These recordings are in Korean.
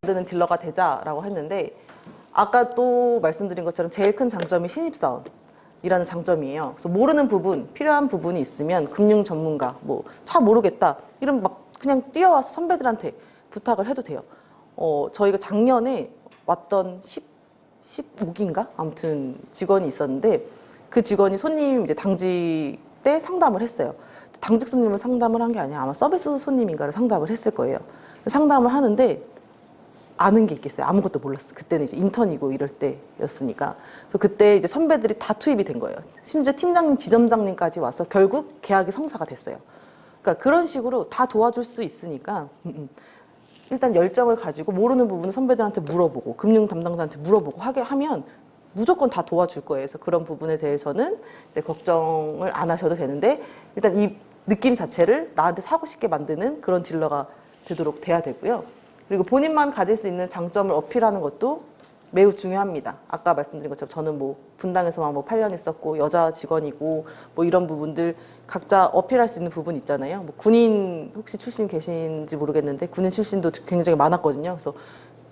만드는 딜러가 되자라고 했는데 아까 또 말씀드린 것처럼 제일 큰 장점이 신입사원이라는 장점이에요. 그래서 모르는 부분, 필요한 부분이 있으면 금융 전문가, 뭐 차 모르겠다 이러면 막 그냥 뛰어와서 선배들한테 부탁을 해도 돼요. 저희가 작년에 왔던 15기인가? 아무튼 직원이 있었는데 그 직원이 손님 이제 당직 때 상담을 했어요. 당직 손님을 상담을 한 게 아니라 아마 서비스 손님인가를 상담을 했을 거예요. 상담을 하는데 아는 게 있겠어요. 아무것도 몰랐어. 그때는 이제 인턴이고 이럴 때였으니까. 그래서 그때 이제 선배들이 다 투입이 된 거예요. 심지어 팀장님, 지점장님까지 와서 결국 계약이 성사가 됐어요. 그러니까 그런 식으로 다 도와줄 수 있으니까 일단 열정을 가지고 모르는 부분은 선배들한테 물어보고 금융 담당자한테 물어보고 하게 하면 무조건 다 도와줄 거예요. 그래서 그런 부분에 대해서는 걱정을 안 하셔도 되는데 일단 이 느낌 자체를 나한테 사고 싶게 만드는 그런 딜러가 되도록 돼야 되고요. 그리고 본인만 가질 수 있는 장점을 어필하는 것도 매우 중요합니다. 아까 말씀드린 것처럼 저는 뭐 분당에서만 뭐 8년 있었고 여자 직원이고 뭐 이런 부분들 각자 어필할 수 있는 부분 있잖아요. 뭐 군인 혹시 출신 계신지 모르겠는데 군인 출신도 굉장히 많았거든요. 그래서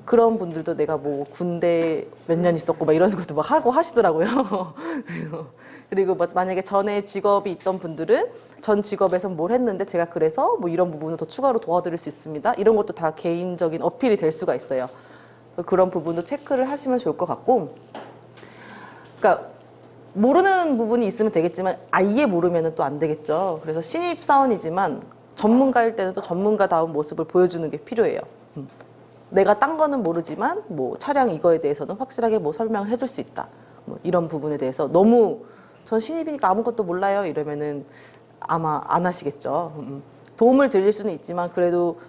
그런 분들도 내가 뭐 군대 몇 년 있었고 막 이런 것도 막 하고 하시더라고요. 그리고 만약에 전에 직업이 있던 분들은 전 직업에서 뭘 했는데 제가 그래서 뭐 이런 부분을 더 추가로 도와드릴 수 있습니다. 이런 것도 다 개인적인 어필이 될 수가 있어요. 그런 부분도 체크를 하시면 좋을 것 같고, 그러니까 모르는 부분이 있으면 되겠지만 아예 모르면 또 안 되겠죠. 그래서 신입 사원이지만 전문가일 때는 또 전문가다운 모습을 보여주는 게 필요해요. 내가 딴 거는 모르지만 뭐 차량 이거에 대해서는 확실하게 뭐 설명을 해줄 수 있다. 뭐 이런 부분에 대해서 너무 전 신입이니까 아무것도 몰라요 이러면은 아마 안 하시겠죠. 도움을 드릴 수는 있지만 그래도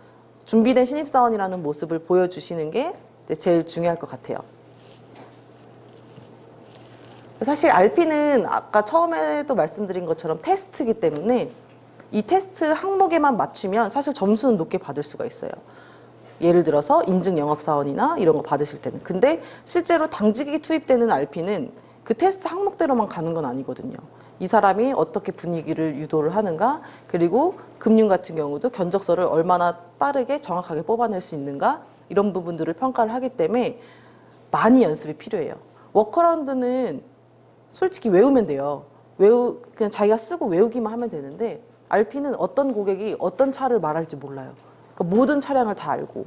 준비된 신입사원이라는 모습을 보여주시는 게 제일 중요할 것 같아요. 사실 RP는 아까 처음에도 말씀드린 것처럼 테스트이기 때문에 이 테스트 항목에만 맞추면 사실 점수는 높게 받을 수가 있어요. 예를 들어서 인증 영업사원이나 이런 거 받으실 때는. 근데 실제로 당직이 투입되는 RP는 그 테스트 항목대로만 가는 건 아니거든요. 이 사람이 어떻게 분위기를 유도를 하는가, 그리고 금융 같은 경우도 견적서를 얼마나 빠르게 정확하게 뽑아낼 수 있는가, 이런 부분들을 평가를 하기 때문에 많이 연습이 필요해요. 워커라운드는 솔직히 외우면 돼요. 그냥 자기가 쓰고 외우기만 하면 되는데 RP는 어떤 고객이 어떤 차를 말할지 몰라요. 그러니까 모든 차량을 다 알고,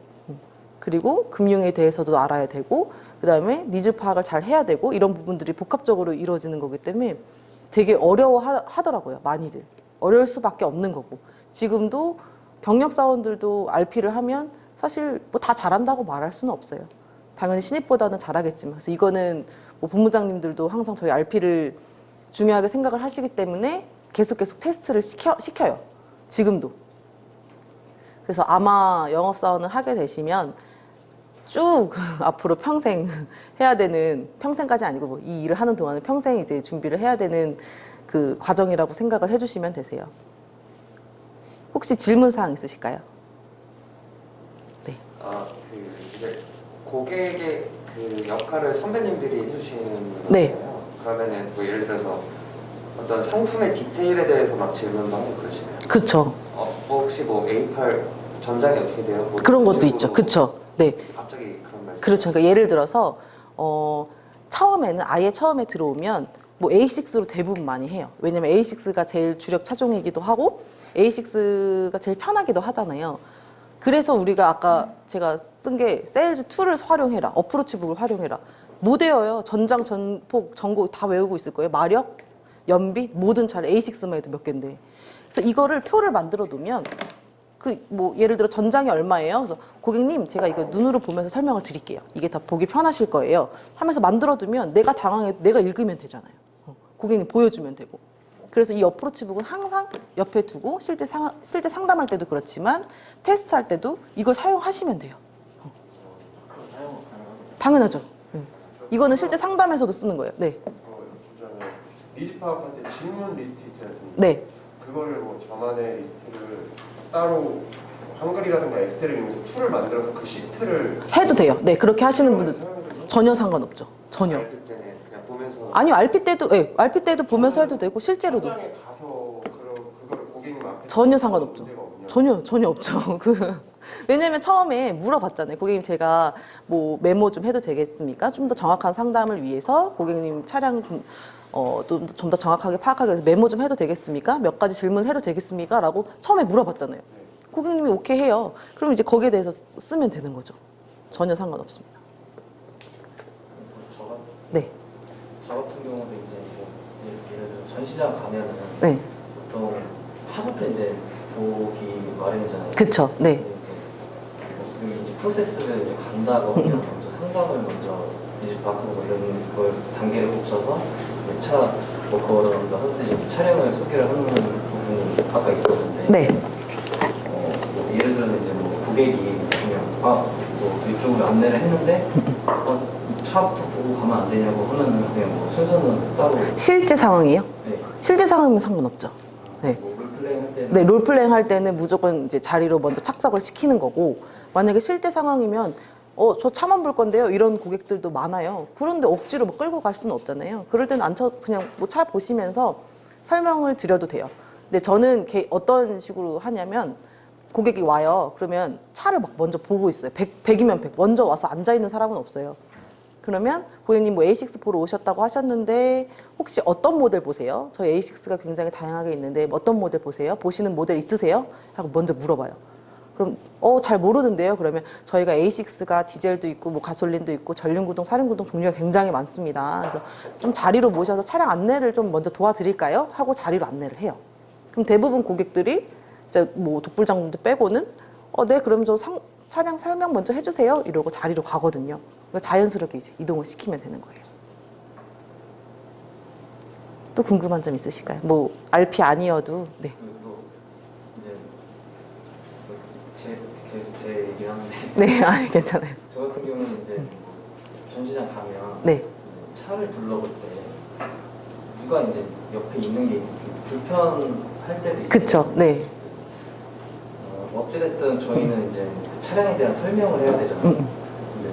그리고 금융에 대해서도 알아야 되고, 그 다음에 니즈 파악을 잘 해야 되고, 이런 부분들이 복합적으로 이루어지는 거기 때문에 되게 어려워하더라고요. 많이들 어려울 수밖에 없는 거고, 지금도 경력사원들도 RP를 하면 사실 뭐 다 잘한다고 말할 수는 없어요. 당연히 신입보다는 잘하겠지만. 그래서 이거는 뭐 본부장님들도 항상 저희 RP를 중요하게 생각을 하시기 때문에 계속 테스트를 시켜요. 지금도. 그래서 아마 영업사원을 하게 되시면 쭉 앞으로 평생 해야 되는, 평생까지 아니고 뭐 이 일을 하는 동안은 평생 이제 준비를 해야 되는 그 과정이라고 생각을 해주시면 되세요. 혹시 질문사항 있으실까요? 네. 이제 고객의 그 역할을 선배님들이 해주시는 거잖아요. 네. 그러면은 뭐 예를 들어서 어떤 상품의 디테일에 대해서 막 질문도 하고 그러시나요? 그쵸. 혹시 뭐 A8 전장이 어떻게 돼요? 뭐 그런 것도 있죠. 그쵸. 네. 갑자기 그런 말씀. 그렇죠. 그러니까 예를 들어서 처음에는 아예 처음에 들어오면 뭐 A6로 대부분 많이 해요. 왜냐면 A6가 제일 주력 차종이기도 하고 A6가 제일 편하기도 하잖아요. 그래서 우리가 아까 제가 쓴 게 세일즈 2를 활용해라, 어프로치북을 활용해라. 못 외워요. 전장, 전폭, 전고 다 외우고 있을 거예요. 마력, 연비, 모든 차를 A6만 해도 몇 개인데. 그래서 이거를 표를 만들어 놓으면 뭐 예를 들어 전장이 얼마예요? 그래서 고객님 제가 이거 눈으로 보면서 설명을 드릴게요. 이게 다 보기 편하실 거예요. 하면서 만들어두면 내가 당황해도 내가 읽으면 되잖아요. 고객님 보여주면 되고. 그래서 이 어프로치북은 항상 옆에 두고 실제 상담할 때도 그렇지만 테스트할 때도 이걸 사용하시면 돼요. 그럼 사용 가능합니다. 당연하죠. 이거는 실제 상담에서도 쓰는 거예요. 네. 주자는 니즈 파악할 때 질문 리스트 있지 않습니까? 네. 그거를 뭐 저만의 리스트를 따로 한글이라든가 엑셀을 이용해서 툴을 만들어서 그 시트를 해도 돼요. 네, 그렇게 하시는 분들 전혀 상관없죠. 전혀. RP 때는 그냥 보면서. 아니요, RP 때도, 네, RP 때도 보면서 해도 되고 실제로도 현장에 가서 그거를 고객님 앞에 전혀 상관없죠. 문제가 없나요? 전혀 없죠. 왜냐면 처음에 물어봤잖아요. 고객님 제가 뭐 메모 좀 해도 되겠습니까? 좀 더 정확한 상담을 위해서 고객님 차량 좀 좀 더 정확하게 파악하기 위해서 메모 좀 해도 되겠습니까? 몇 가지 질문 해도 되겠습니까? 라고 처음에 물어봤잖아요. 고객님이 오케이 해요. 그럼 이제 거기에 대해서 쓰면 되는 거죠. 전혀 상관없습니다. 네. 저 같은 경우도 이제 뭐 예를 들어 전시장 가면은 네. 보통 차부터 이제 보기 마련이잖아요. 그쵸. 네. 그리고 이제 프로세스를 이제 간다고 하면 먼저 상담을 먼저 뒤집 바꾸고 뭐 이런 걸 단계를 거쳐서 차 뭐 그거를 하든지 이제 차량을 소개를 하는 부분이 아까 있었는데 네. 뭐 예를 들어서 이제 뭐 고객이 그냥 뭐 이쪽으로 안내를 했는데 차부터 보고 가면 안 되냐고 하면은 그냥 뭐 순서는 따로 실제 상황이요? 네. 실제 상황이면 상관없죠. 네. 뭐 롤플레잉 할 때는 네, 롤플레잉 할 때는 무조건 이제 자리로 먼저 착석을 시키는 거고, 만약에 실제 상황이면 저 차만 볼 건데요, 이런 고객들도 많아요. 그런데 억지로 뭐 끌고 갈 수는 없잖아요. 그럴 때는 그냥 뭐 차 보시면서 설명을 드려도 돼요. 근데 저는 어떤 식으로 하냐면, 고객이 와요. 그러면 차를 막 먼저 보고 있어요. 100이면 100. 먼저 와서 앉아 있는 사람은 없어요. 그러면 고객님 뭐 A6 보러 오셨다고 하셨는데 혹시 어떤 모델 보세요? 저희 A6가 굉장히 다양하게 있는데 어떤 모델 보세요? 보시는 모델 있으세요? 하고 먼저 물어봐요. 그럼 잘 모르는데요. 그러면 저희가 A6가 디젤도 있고 뭐 가솔린도 있고 전륜구동, 사륜구동 종류가 굉장히 많습니다. 그래서 좀 자리로 모셔서 차량 안내를 좀 먼저 도와드릴까요? 하고 자리로 안내를 해요. 그럼 대부분 고객들이 이제 뭐 독불장군도 빼고는 네, 그럼 저 차량 설명 먼저 해주세요. 이러고 자리로 가거든요. 그러니까 자연스럽게 이제 이동을 시키면 되는 거예요. 또 궁금한 점 있으실까요? 뭐 RP 아니어도 네. 그리고 이제 계속 제 얘기를 하는데 네, 괜찮아요. 저 같은 경우는 이제 전시장 가면 네. 차를 둘러볼 때 누가 이제 옆에 있는 게 좀 불편할 때도 있어요. 그쵸. 네. 어찌됐든 저희는 이제 그 차량에 대한 설명을 해야 되잖아요. 근데 이제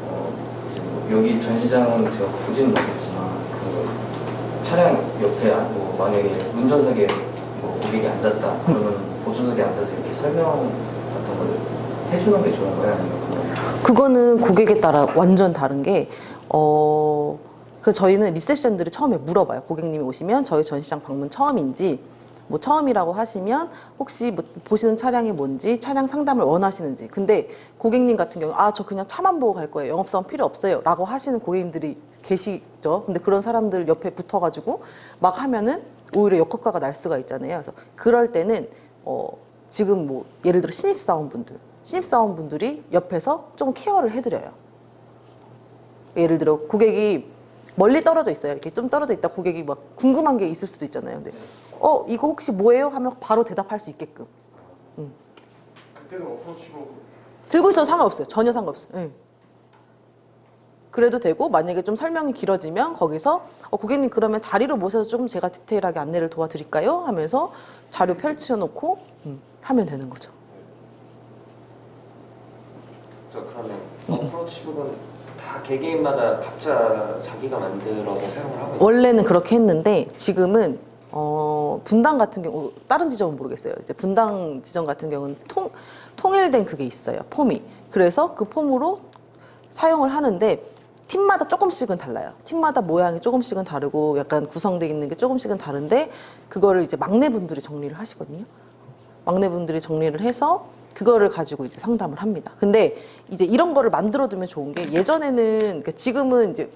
뭐 여기 전시장은 제가 보지는 못했지만 그 차량 옆에 뭐 만약에 운전석에 뭐 고객이 앉았다 그러면 보조석에 앉아서 이렇게 설명 같은 걸 해주는 게 좋은 거예요? 아니면 그거는 고객에 따라 완전 다른 게 저희는 리셉션들이 처음에 물어봐요. 고객님이 오시면 저희 전시장 방문 처음인지, 뭐 처음이라고 하시면 혹시 뭐 보시는 차량이 뭔지, 차량 상담을 원하시는지. 근데 고객님 같은 경우 저 그냥 차만 보고 갈 거예요, 영업사원 필요 없어요 라고 하시는 고객님들이 계시죠. 근데 그런 사람들 옆에 붙어가지고 막 하면은 오히려 역효과가 날 수가 있잖아요. 그래서 그럴 때는 지금 뭐 예를 들어 신입사원분들이 옆에서 좀 케어를 해드려요. 예를 들어 고객이 멀리 떨어져 있어요. 이렇게 좀 떨어져 있다 고객이 막 궁금한 게 있을 수도 있잖아요. 근데 이거 혹시 뭐예요? 하면 바로 대답할 수 있게끔. 그때는 어프로치로 들고 있어도 상관없어요. 전혀 상관없어요. 네. 그래도 되고, 만약에 좀 설명이 길어지면 거기서 고객님 그러면 자리로 모셔서 조금 제가 디테일하게 안내를 도와드릴까요? 하면서 자료 펼쳐놓고 하면 되는 거죠. 그러면 어프로치북은 다 개개인마다 각자 자기가 만들어서 사용을 하고 있나요? 원래는 그렇게 했는데 지금은 분당 같은 경우, 다른 지점은 모르겠어요. 이제 분당 지점 같은 경우는 통일된 그게 있어요. 폼이. 그래서 그 폼으로 사용을 하는데 팀마다 조금씩은 달라요. 팀마다 모양이 조금씩은 다르고 약간 구성되어 있는 게 조금씩은 다른데 그거를 이제 막내분들이 정리를 하시거든요. 막내분들이 정리를 해서 그거를 가지고 이제 상담을 합니다. 근데 이제 이런 거를 만들어두면 좋은 게, 예전에는, 그러니까 지금은 이제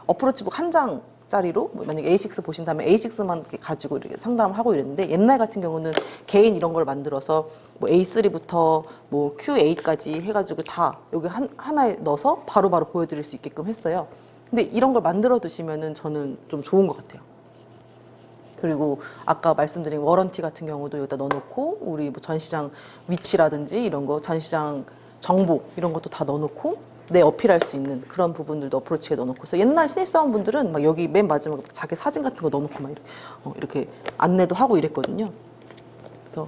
어프로치북 한 장짜리로 만약에 A6 보신다면 A6만 가지고 이렇게 상담을 하고 이랬는데, 옛날 같은 경우는 개인 이런 걸 만들어서 뭐 A3부터 뭐 QA까지 해가지고 다 여기 하나에 넣어서 바로바로 보여드릴 수 있게끔 했어요. 근데 이런 걸 만들어 두시면은 저는 좀 좋은 것 같아요. 그리고 아까 말씀드린 워런티 같은 경우도 여기다 넣어놓고, 우리 뭐 전시장 위치라든지 이런 거, 전시장 정보 이런 것도 다 넣어놓고 내 어필할 수 있는 그런 부분들도 어프로치에 넣어놓고서, 옛날 신입사원분들은 막 여기 맨 마지막에 자기 사진 같은 거 넣어놓고 막 이렇게 안내도 하고 이랬거든요. 그래서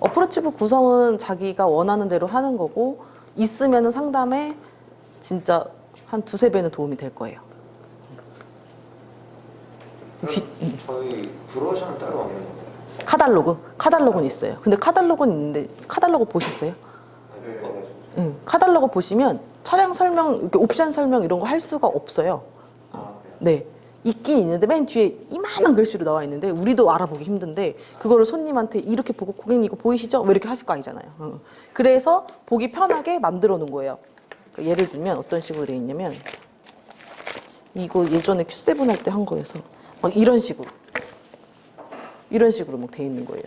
어프로치북 구성은 자기가 원하는 대로 하는 거고, 있으면은 상담에 진짜 한 2~3배는 도움이 될 거예요. 저희 브로셔는 따로 없는 건가요? 카달로그는 있어요. 근데 카달로그는 있는데 카달로그 보셨어요? 네. 응. 카달로그 보시면 차량 설명, 이렇게 옵션 설명 이런 거 할 수가 없어요. 아, 그래요? 네. 있긴 있는데 맨 뒤에 이만한 글씨로 나와 있는데 우리도 알아보기 힘든데 그거를 손님한테 이렇게 보고 고객님 이거 보이시죠? 뭐 이렇게 하실 거 아니잖아요. 그래서 보기 편하게 만들어 놓은 거예요. 그러니까 예를 들면 어떤 식으로 돼 있냐면 이거 예전에 Q7 할 때 한 거여서 막 이런 식으로 막 돼 있는 거예요.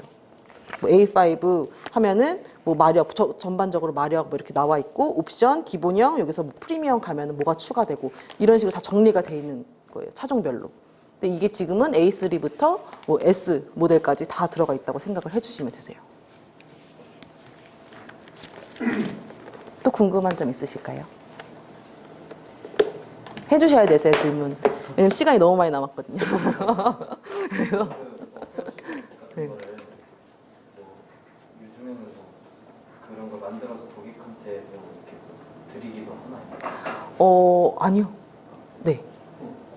뭐 A5 하면은 뭐 마력 전반적으로 마력 뭐 이렇게 나와 있고 옵션 기본형 여기서 뭐 프리미엄 가면은 뭐가 추가되고 이런 식으로 다 정리가 돼 있는 거예요. 차종별로. 근데 이게 지금은 A3부터 뭐 S 모델까지 다 들어가 있다고 생각을 해주시면 되세요. 또 궁금한 점 있으실까요? 해주셔야 되세요, 질문. 왜냐면 시간이 너무 많이 남았거든요. 그래서 네. 같은 거를 뭐 요즘에는 뭐 그런 걸 만들어서 고객한테 뭐 이렇게 드리기도 하나요? 아니요. 네.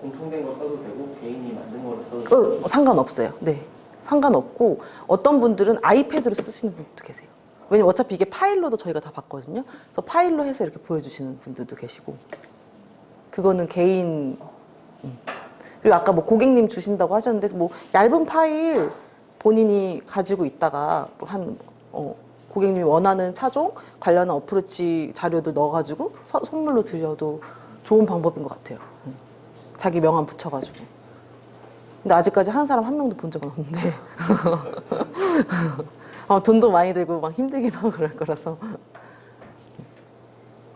공통된 걸 써도 되고 개인이 만든 거를 써도 되고. 상관없어요. 네. 상관없고 어떤 분들은 아이패드로 쓰시는 분도 계세요. 왜냐면 어차피 이게 파일로도 저희가 다 봤거든요. 그래서 파일로 해서 이렇게 보여주시는 분들도 계시고 그거는 개인. 그리고 아까 뭐 고객님 주신다고 하셨는데 뭐 얇은 파일 본인이 가지고 있다가 뭐 고객님이 원하는 차종 관련한 어프로치 자료도 넣어가지고 선물로 드려도 좋은 방법인 것 같아요. 자기 명함 붙여가지고. 근데 아직까지 하는 사람 한 명도 본 적은 없는데 돈도 많이 들고 막 힘들기도 하고 그럴 거라서.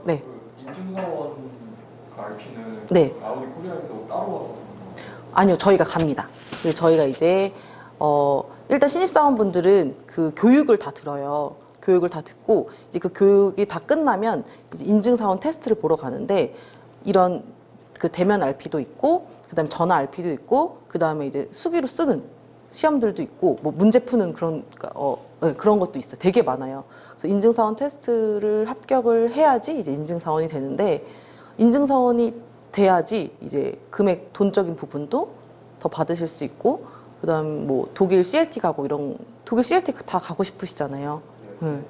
네. 그 인증사원 RP는 네. 아우디 코리아에서 따로 와서 아니요, 저희가 갑니다. 그래서 저희가 이제 일단 신입사원분들은 그 교육을 다 들어요. 교육을 다 듣고 이제 그 교육이 다 끝나면 이제 인증사원 테스트를 보러 가는데 이런 그 대면 RP도 있고 그다음에 전화 RP도 있고 그다음에 이제 수기로 쓰는 시험들도 있고 뭐 문제 푸는 그런 것도 있어요. 되게 많아요. 그래서 인증사원 테스트를 합격을 해야지 이제 인증사원이 되는데 인증사원이 돼야지 이제 금액 돈적인 부분도 더 받으실 수 있고 그다음 뭐 독일 CLT 가고 독일 CLT 다 가고 싶으시잖아요. 네.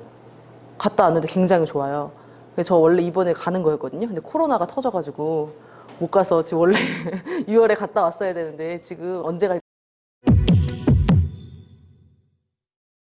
갔다 왔는데 굉장히 좋아요. 근데 저 원래 이번에 가는 거였거든요. 근데 코로나가 터져가지고 못 가서 지금 원래 6월에 갔다 왔어야 되는데 지금 언제 갈지